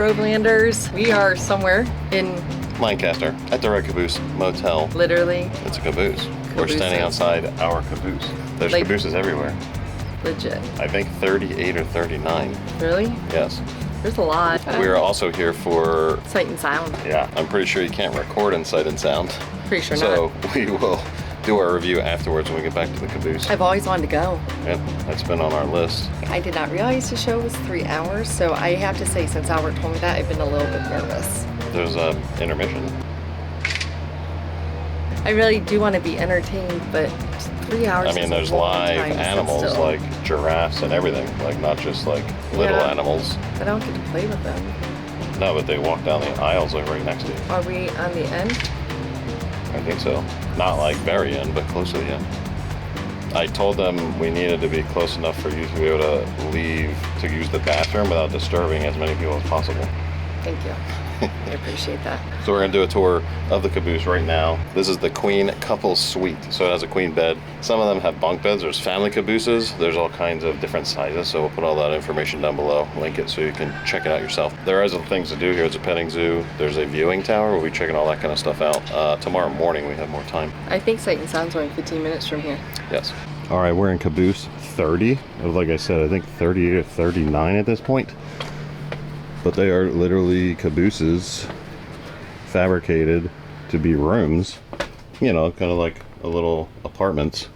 Grovelanders. We are somewhere in Lancaster at the Red Caboose Motel. literally It's a caboose. We're Cabooses. standing outside our caboose. There's Like- cabooses everywhere. legit. I think 38 or 39. Really? Yes. There's a lot. We're also here for, Sight and sound. yeah, I'm pretty sure you can't record in sight and sound. Pretty sure So not. we will do our review afterwards when we get back to the caboose. I've always wanted to go. Yeah, that's been on our list. I did not realize the show was 3 hours, so I have to say, since Albert told me that, I've been a little bit nervous. There's a intermission. I really do want to be entertained, but 3 hours. I mean, is a there's long live time to sit animals still. like giraffes and everything, like not just like little Yeah. animals. I don't get to play with them. No, but they walk down the aisles like right next to you. Are we on the end? I think so. Not like very end, but close to the end. I told them we needed to be close enough for you to be able to leave to use the bathroom without disturbing as many people as possible. Thank you. I appreciate that. So we're gonna do a tour of the caboose right now. This is the queen couple suite. So it has a queen bed. Some of them have bunk beds. There's family cabooses. There's all kinds of different sizes. So we'll put all that information down below. Link it so you can check it out yourself. There are other things to do here. It's a petting zoo. There's a viewing tower. We'll be checking all that kind of stuff out. Tomorrow morning we have more time. I think Sight and Sound's only 15 minutes from here. Yes. All right, we're in caboose 30. Like I said, I think 38 or 39 at this point. But they are literally cabooses fabricated to be rooms, you know, kind of like a little apartments.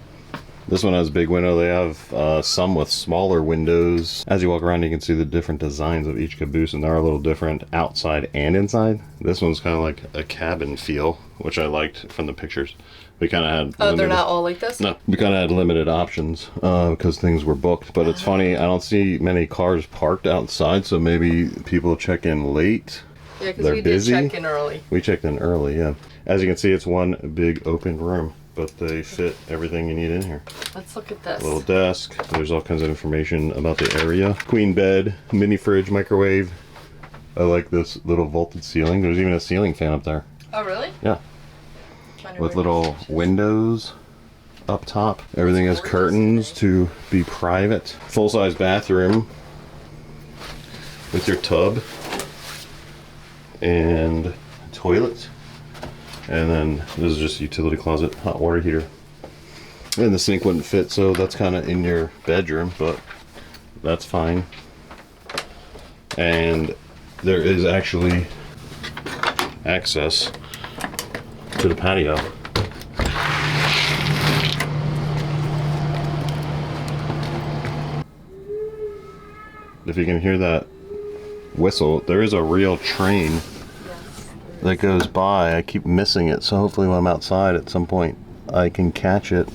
This one has a big window. They have some with smaller windows. As you walk around, you can see the different designs of each caboose, and they're a little different outside and inside. This one's kind of like a cabin feel, which I liked from the pictures. We kind of had Oh, limited, they're not all like this? no, we kind of had limited options because things were booked. But it's funny, I don't see many cars parked outside, so maybe people check in late. Yeah, because They're we busy. did check in early. We checked in early, yeah. As you can see, it's one big open room, but they fit everything you need in here. Let's look at this. Little desk. There's all kinds of information about the area. Queen bed, mini fridge, microwave. I like this little vaulted ceiling. There's even a ceiling fan up there. Oh, really? Yeah. With little windows up top. Everything has curtains to be private. Full-size bathroom with your tub and toilet. And then this is just a utility closet, hot water heater. And the sink wouldn't fit, so that's kind of in your bedroom, but that's fine. And there is actually access to the patio. If you can hear that whistle, there is a real train that goes by. I keep missing it, so hopefully when I'm outside at some point I can catch it.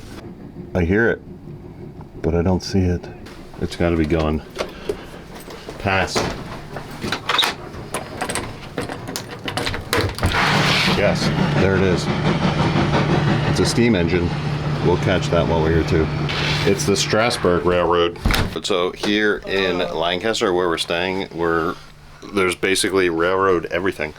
I hear it, but I don't see it. It's got to be gone. Past. Yes, there it is. It's a steam engine. We'll catch that while we're here too. It's the Strasburg Railroad. So here in Lancaster, where we're staying, there's basically railroad everything.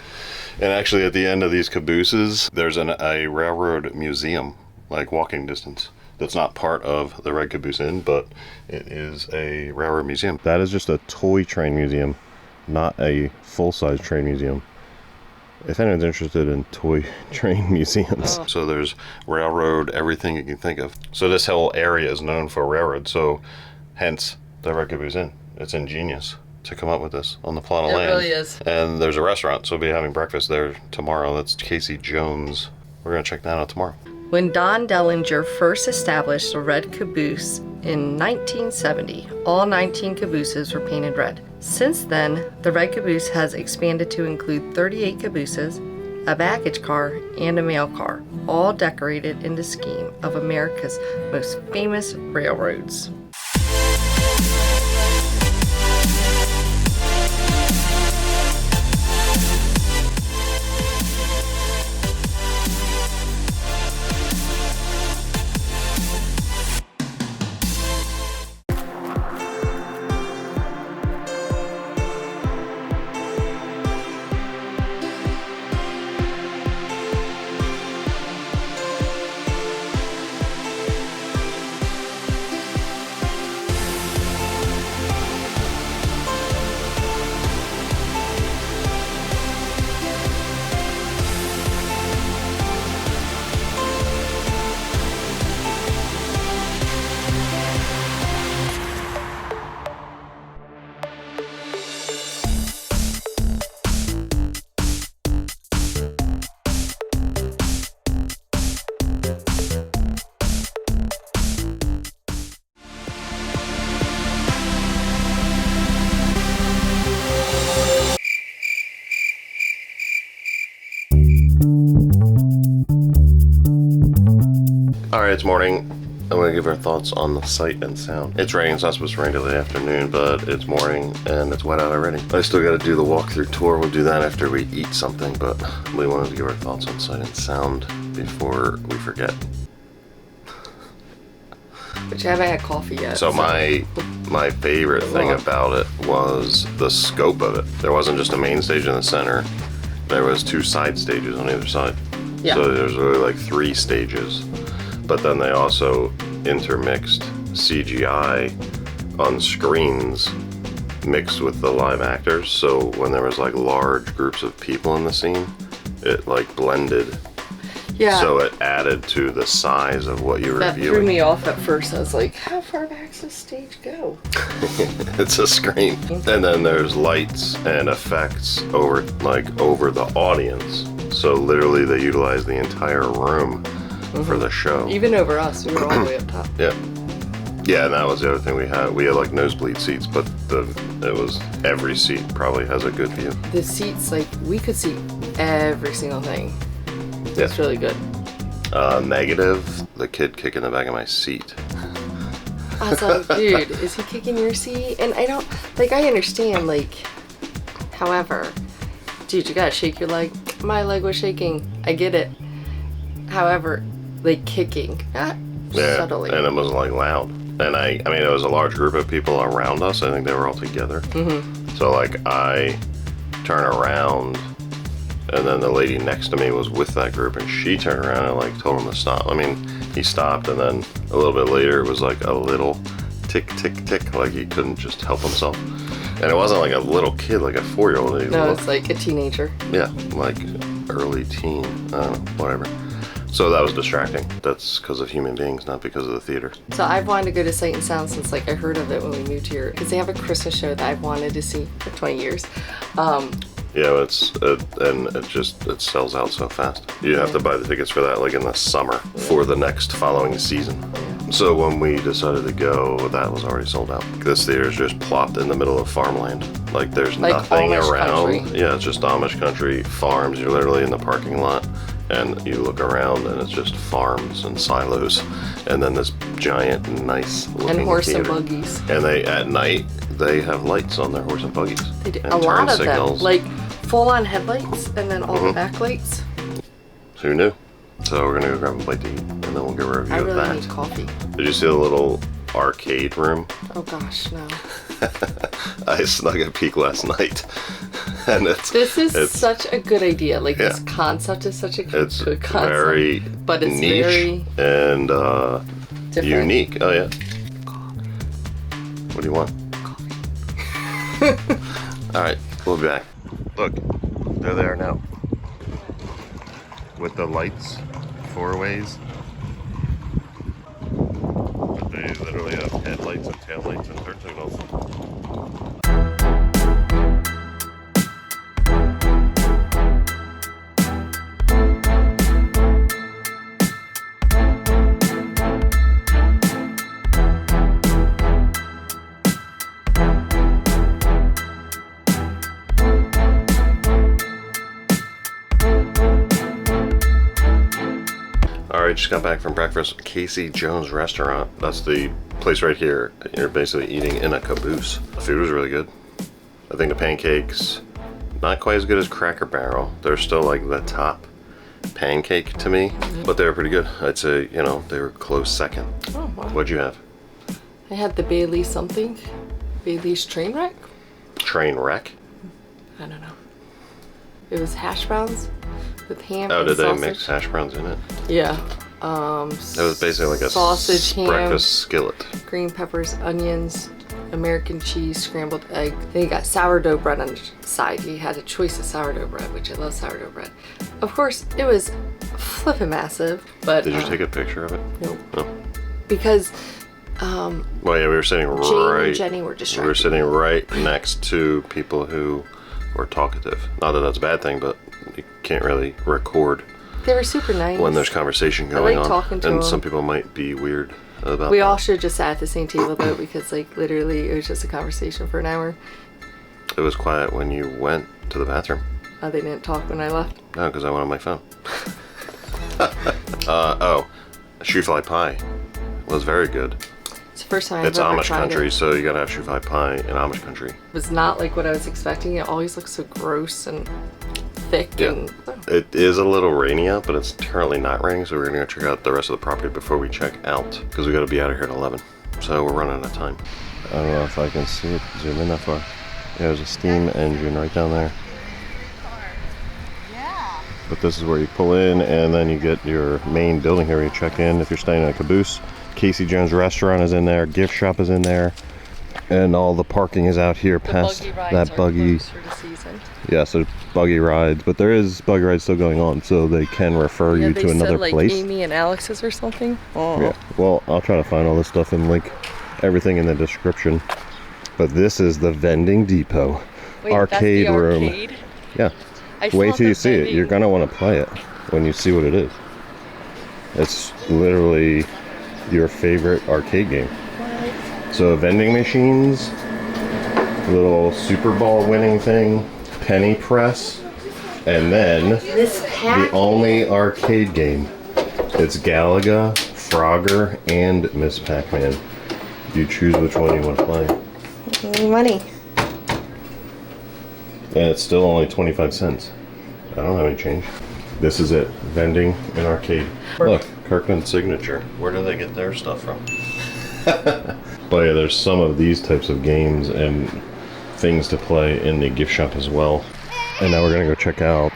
And actually at the end of these cabooses, there's a railroad museum, like walking distance. That's not part of the Red Caboose Inn, but it is a railroad museum. That is just a toy train museum, not a full-size train museum. If anyone's interested in toy train museums. So there's railroad, everything you can think of. So this whole area is known for railroad, so hence the Red Caboose Inn. It's ingenious to come up with this on the plot of land. It really is. And there's a restaurant, so we'll be having breakfast there tomorrow. That's Casey Jones. We're gonna check that out tomorrow. When Don Dellinger first established the Red Caboose in 1970, all 19 cabooses were painted red. Since then, the Red Caboose has expanded to include 38 cabooses, a baggage car, and a mail car, all decorated in the scheme of America's most famous railroads. Alright, it's morning. I'm gonna give our thoughts on the sight and sound. It's raining, it's not supposed to rain till the afternoon, but it's morning and it's wet out already. I still gotta do the walkthrough tour. We'll do that after we eat something, but we wanted to give our thoughts on sight and sound before we forget. Which I haven't had coffee yet. So my favorite thing about it was the scope of it. There wasn't just a main stage in the center. There was 2 side stages on either side. Yeah. So there's really like 3 stages. But then they also intermixed CGI on screens mixed with the live actors. So when there was like large groups of people in the scene, it like blended. Yeah. So it added to the size of what you were that viewing. threw me off at first. I was like, how far back does this stage go? It's a screen. And then there's lights and effects over the audience. So literally they utilize the entire room for the show. Even over us, we were all the way up top. Yeah. Yeah, and that was the other thing we had. We had like nosebleed seats, but it was every seat probably has a good view. The seats, like, we could see every single thing. Yeah. It's really good. Negative, the kid kicking the back of my seat. I was like, dude, is he kicking your seat? And I don't, like, I understand, like, however, dude, you gotta shake your leg. My leg was shaking. I get it. However, like, kicking, subtly. And it was like loud. And I mean, it was a large group of people around us. I think they were all together. So like, I turn around, and then the lady next to me was with that group, and she turned around and like told him to stop. I mean, he stopped, and then a little bit later it was like a little tick, tick, tick, like he couldn't just help himself. And it wasn't like a little kid, like a 4-year-old. No, it's like a teenager. Yeah, like early teen, I don't know, whatever. So that was distracting. That's because of human beings, not because of the theater. So I've wanted to go to Sight and Sound since, like, I heard of it when we moved here, because they have a Christmas show that I've wanted to see for 20 years. Yeah, it sells out so fast. You have to buy the tickets for that like in the summer for the next following season. So when we decided to go, that was already sold out. This theater's just plopped in the middle of farmland. Like there's like nothing Amish around. country. Yeah, it's just Amish country, farms. You're literally in the parking lot and you look around and it's just farms and silos. And then this giant, nice looking And horse theater. and buggies. And at night, they have lights on their horse and buggies. They do. And A lot turn of signals. them. Like, full-on headlights and then all the backlights. Who knew? So we're gonna go grab a bite to eat, and then we'll give a review I of really that. need coffee. Did you see the little arcade room? Oh gosh, no. I snuck a peek last night, and This is such a good idea. Like, this concept is such a good concept. very but it's niche very and different. unique. Oh yeah. What do you want? All right, we'll be back. Look, they're there now with the lights, 4 ways. But they literally have headlights and taillights and turn signals. Alright, just got back from breakfast. Casey Jones Restaurant. That's the place right here. You're basically eating in a caboose. The food was really good. I think the pancakes, not quite as good as Cracker Barrel. They're still like the top pancake to me, but they were pretty good. I'd say, you know, they were close second. Oh, wow. What'd you have? I had the Bailey something. Bailey's train wreck? Train wreck? I don't know. It was hash browns with ham Oh, and did sausage. they mix hash browns in it? Yeah. It was basically like a sausage, ham, breakfast skillet. green peppers, onions, American cheese, scrambled egg. Then you got sourdough bread on the side. You had a choice of sourdough bread, which I love sourdough bread. Of course, it was flippin' massive, but Did you take a picture of it? nope. No. Because Well, yeah, we were sitting Jane right. and Jenny were We were distracted. sitting right next to people who were talkative. Not that that's a bad thing, but you can't really record They were super nice. when there's conversation going like on. talking to and them. some people might be weird about We that. all should have just sat at the same table though, because like literally it was just a conversation for an hour. It was quiet when you went to the bathroom. They didn't talk when I left. No, because I went on my phone. Oh, shoe fly pie was very good. It's the first time I've It's ever Amish tried country, it. so you gotta have shoe fly pie in Amish country. It was not like what I was expecting. It always looks so gross and thick and... It is a little rainy out, but it's currently not raining, so we're gonna go check out the rest of the property before we check out, because we gotta be out of here at 11. So we're running out of time. I don't know if I can see it, zoom in that far. Yeah, there's a steam engine right down there. But this is where you pull in, and then you get your main building here where you check in. If you're staying in a Caboose, Casey Jones restaurant is in there, gift shop is in there, and all the parking is out here past that buggy. Yeah, so buggy rides, but there is buggy rides still going on, so they can refer you to another like place. Amy and Alex's or something. Oh. Yeah, well, I'll try to find all this stuff and link everything in the description. But this is the vending depot. Wait, arcade that's the room. Arcade? Yeah. Wait till you see it. You're gonna want to play it when you see what it is. It's literally your favorite arcade game. What? So vending machines, little Super Bowl winning thing, penny press, and then the only arcade game. It's Galaga, Frogger, and Miss Pac-Man. You choose which one you want to play. Money. And it's still only 25 cents. I don't have any change. This is it. Vending and arcade. Look, Kirkman's signature. Where do they get their stuff from? But yeah, there's some of these types of games and things to play in the gift shop as well. And now we're gonna go check out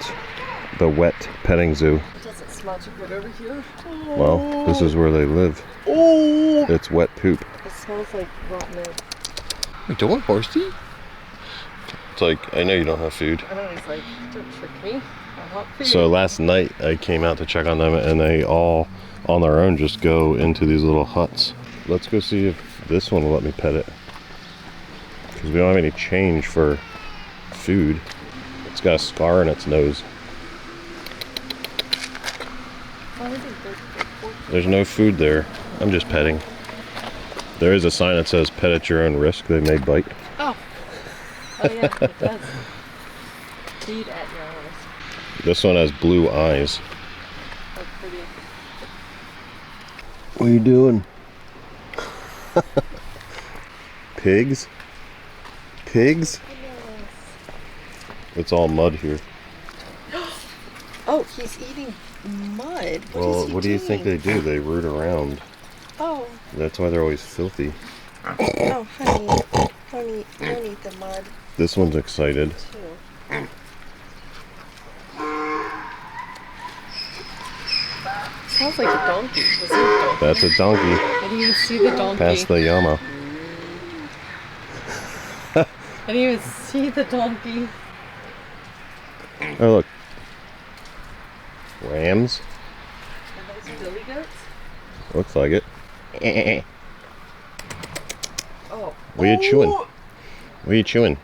the wet petting zoo. It doesn't smell too good over here. Well, this is where they live. Oh! It's wet poop. It smells like rotten egg. You don't want horsey? It's like, I know you don't have food. I know, he's like, don't trick me. I want food. So last night I came out to check on them, and they all on their own just go into these little huts. Let's go see if this one will let me pet it, because we don't have any change for food. It's got a scar in its nose. There's no food there. I'm just petting. There is a sign that says pet at your own risk. They may bite. Oh. Oh yeah, it does. Feed at your own risk. This one has blue eyes. Oh, pretty. What are you doing? Pigs? Pigs? Yes. It's all mud here. Oh, he's eating mud. What do you think they do? They root around. Oh. That's why they're always filthy. Oh, honey. Honey, don't eat the mud. This one's excited. Too. Sounds like a donkey. Was it a donkey? That's a donkey. I didn't even see the donkey. Pass the Yama. I didn't even see the donkey. Oh, look. Rams? Are those billy goats? Looks like it. Oh. What are you chewing? What are you chewing?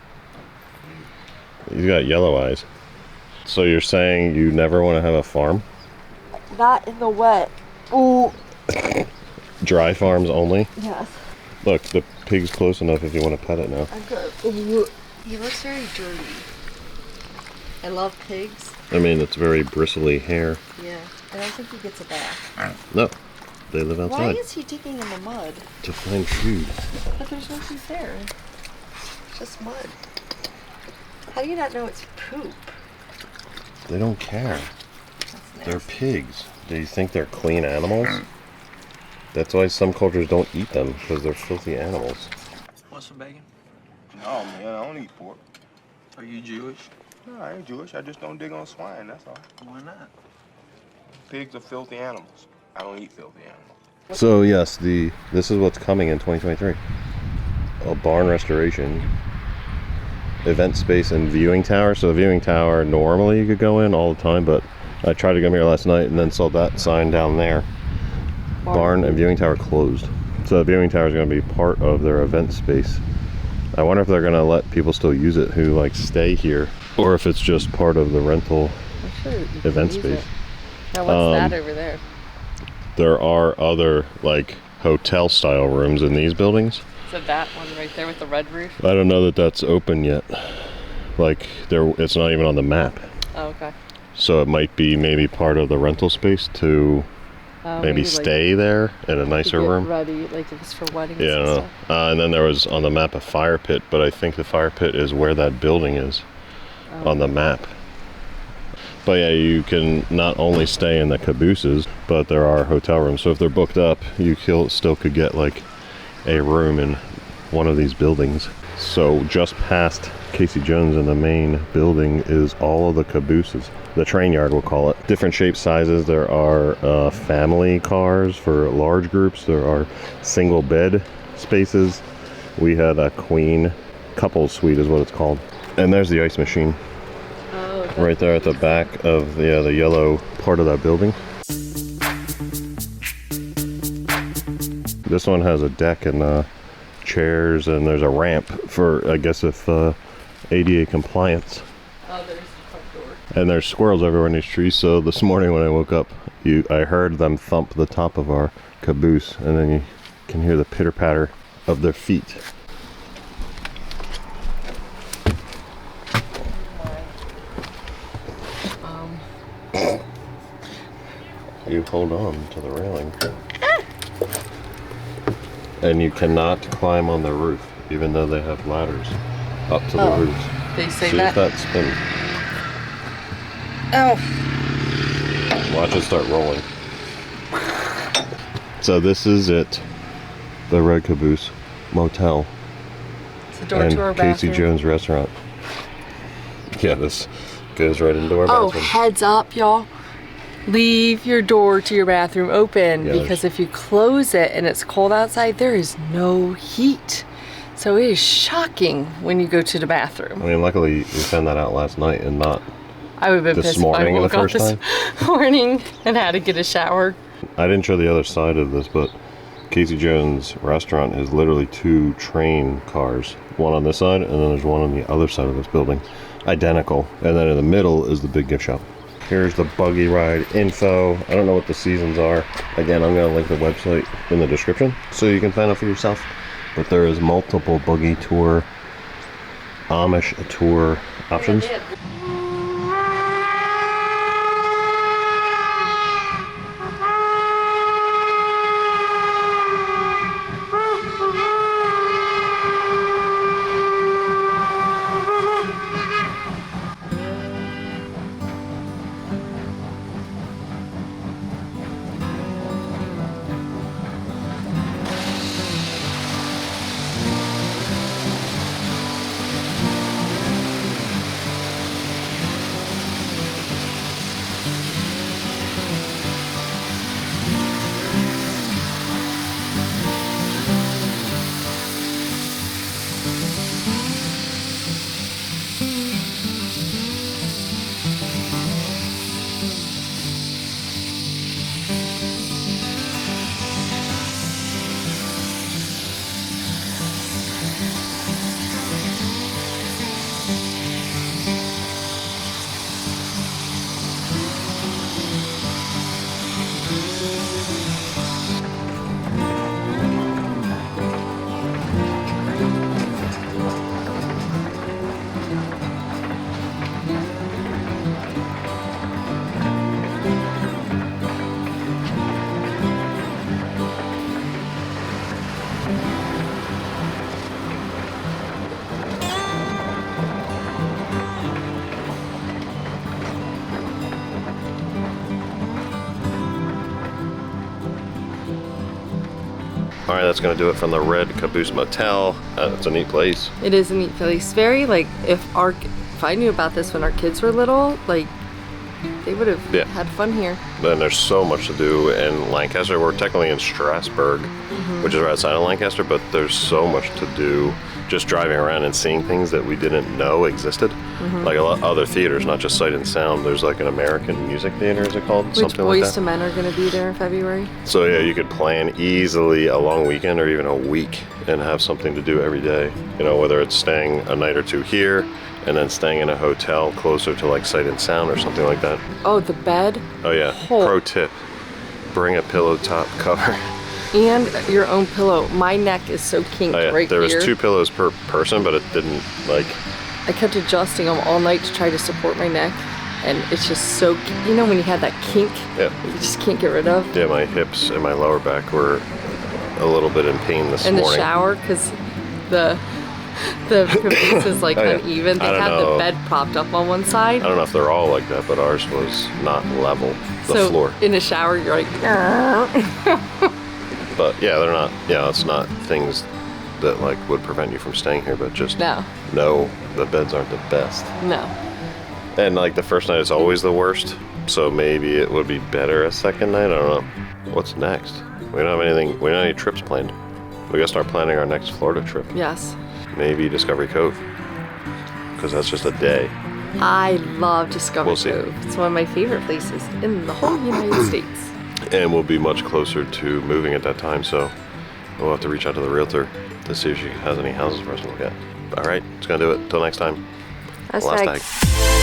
He's got yellow eyes. So you're saying you never want to have a farm? Not in the wet. Ooh. Dry farms only? Yes. Look, the pig's close enough if you want to pet it now. I'm good. Ooh. He looks very dirty. I love pigs. I mean, it's very bristly hair. Yeah. I don't think he gets a bath. No, they live outside. Why is he digging in the mud? To find food. But there's no food there. It's just mud. How do you not know it's poop? They don't care. That's They're nasty. pigs. Do you think they're clean animals? That's why some cultures don't eat them, because they're filthy animals. Want some bacon? No, man, I don't eat pork. Are you Jewish? No, I ain't Jewish. I just don't dig on swine, that's all. Why not? Pigs are filthy animals. I don't eat filthy animals. So yes, this is what's coming in 2023. A barn restoration, event space, and viewing tower. So the viewing tower, normally you could go in all the time, but I tried to come here last night and then saw that sign down there. Barn and viewing tower closed. So the viewing tower is going to be part of their event space. I wonder if they're going to let people still use it who like stay here, or if it's just part of the rental event space. Now what's that over there? There are other like hotel style rooms in these buildings. So that one right there with the red roof? I don't know that that's open yet. Like it's not even on the map. Oh, okay. So it might be maybe part of the rental space to maybe like, stay there in a to nicer get room. ready, like if it's for weddings Yeah, I and don't stuff. know. And then there was on the map a fire pit, but I think the fire pit is where that building is on the map. But yeah, you can not only stay in the cabooses, but there are hotel rooms. So if they're booked up, you still could get like a room in one of these buildings. So just past Casey Jones in the main building is all of the cabooses. The train yard, we'll call it. Different shapes, sizes. There are family cars for large groups. There are single bed spaces. We had a queen couple suite is what it's called. And there's the ice machine. Right there at the back of the yellow part of that building. This one has a deck and chairs, and there's a ramp for, I guess, if ADA compliance. Oh, there's the front door. And there's squirrels everywhere in these trees, so this morning when I woke up, I heard them thump the top of our caboose, and then you can hear the pitter-patter of their feet. You hold on to the railing. And you cannot climb on the roof, even though they have ladders up to the roofs. They say See that. if that spins. Oh. Watch it start rolling. So this is it. The Red Caboose Motel It's a door and to our Casey bathroom. Jones restaurant. Yeah, this goes right into our Oh, bathroom. heads up, y'all. Leave your door to your bathroom open, Yeah, because if you close it and it's cold outside, there is no heat. So it is shocking when you go to the bathroom. I mean, luckily we found that out last night and not. I would have been This pissed if I morning, the woke up first this morning and had to get a shower. I didn't show the other side of this, but Casey Jones restaurant is literally 2 train cars. One on this side, and then there's one on the other side of this building. Identical. And then in the middle is the big gift shop. Here's the buggy ride info. I don't know what the seasons are. Again, I'm going to link the website in the description so you can find out for yourself. But there is multiple buggy tour, Amish tour options. All right, that's going to do it from the Red Caboose Motel. It's a neat place. It is a neat place. Very, like, if I knew about this when our kids were little, like, they would have had fun here. Then there's so much to do in Lancaster. We're technically in Strasburg, which is right outside of Lancaster, but there's so much to do just driving around and seeing things that we didn't know existed. Like a lot of other theaters, not just Sight and Sound. There's like an American Music Theater, is it called? Which Something like Boys that. to Men are going to be there in February. So yeah, you could plan easily a long weekend or even a week and have something to do every day. You know, whether it's staying a night or two here and then staying in a hotel closer to like Sight and Sound or something like that. Oh, the bed. Oh yeah, pro tip, bring a pillow top cover. And your own pillow. My neck is so kinked right there here. was 2 pillows per person, but it didn't like. I kept adjusting them all night to try to support my neck. and it's just so, you know when you have that kink Yeah. that you just can't get rid of? Yeah, my hips and my lower back were a little bit in pain this In morning. the shower, because the caboose is like Oh, yeah. uneven. They I don't have know. the bed propped up on one side. I don't know if they're all like that, but ours was not level, the So floor. in the shower, you're like, But yeah, they're not, it's not things that like would prevent you from staying here, but just no, the beds aren't the best. no. And like the first night is always the worst, so maybe it would be better a second night. I don't know. What's next? We don't have anything. We don't have any trips planned. We gotta start planning our next Florida trip. Yes. Maybe Discovery Cove, because that's just a day. I love Discovery We'll see. Cove. It's one of my favorite places in the whole United States. And we'll be much closer to moving at that time, so we'll have to reach out to the realtor to see if she has any houses for us to look at. All right, it's gonna do it. Till next time. That's Last like tag.